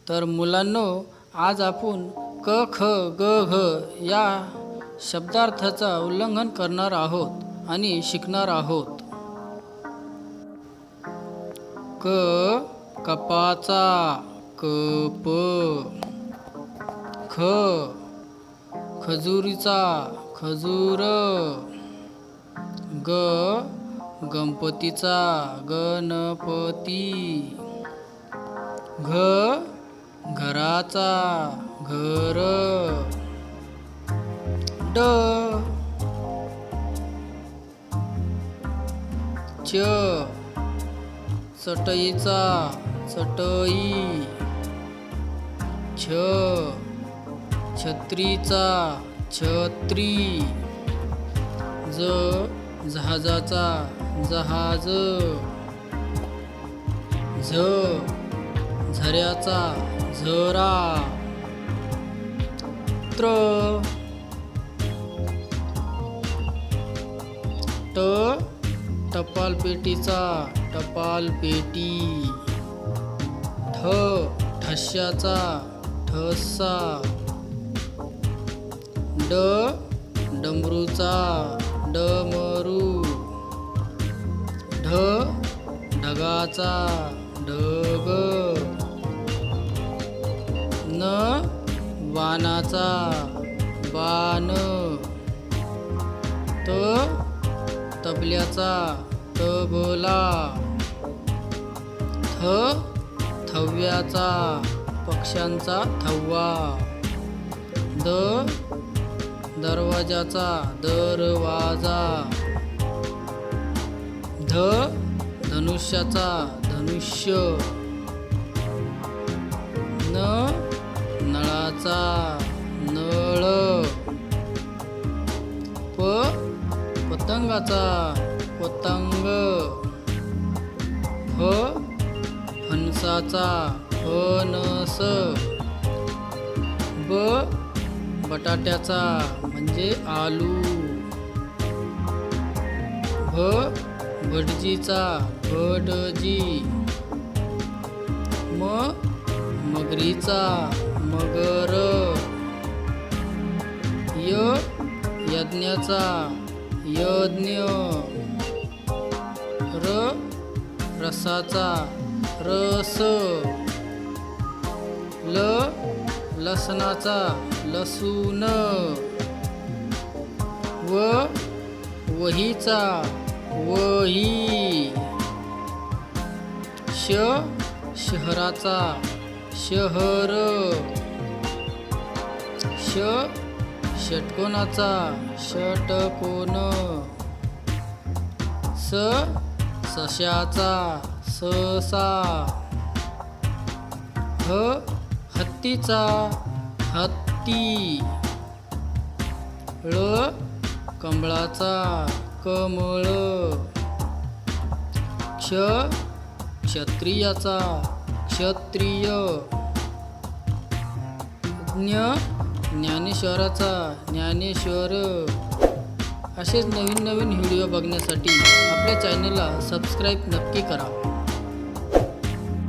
तर मुलांनो, आज आपण क ख ग घ या शब्दार्थाचा उल्लंघन करणार आहोत आणि शिकणार आहोत। क कपाचा कप, ख खजुरीचा खजूर, ग गणपतीचा गणपती, घ घराचा घर, ड च चटईचा चटई, छ छत्रीचा छत्री, ज जहाजाचा जहाज, झ झऱ्याचा झरा, त्र ट टपालपेटीचा टपालपेटी, ठ ठश्याचा ठसा, ड डमरूचा डमरू, ढ ढगाचा ढग, न वानाचा बाण, त तबल्याचा तबला, थ थव्याचा पक्ष्यांचा थव्वा, द दरवाजाचा दरवाजा, ध धनुष्याचा धनुष्य, न नळाचा नळ, प पतंगाचा पतंग, फ फणसाचा फणस, ब बटाट्याचा म्हणजे आलू, भ भटजीचा भटजी, म मगरीचा मगर, य यज्ञाचा यज्ञ, र रसाचा रस, ल लसणाचा लसूण, व वहीचा वही, श शहराचा शहर, ष षटकोनाचा षटकोन, स सश्याचा ससा, ह हत्तीचा हत्ती, ळ कमळाचा कमळ, क्ष क्षत्रियाचा क्षत्रिय, ज्ञ ज्ञानेश्वराचा ज्ञानेश्वर। असेच नवीन नवीन व्हिडिओ बघण्यासाठी आपल्या चॅनलला सबस्क्राईब नक्की करा।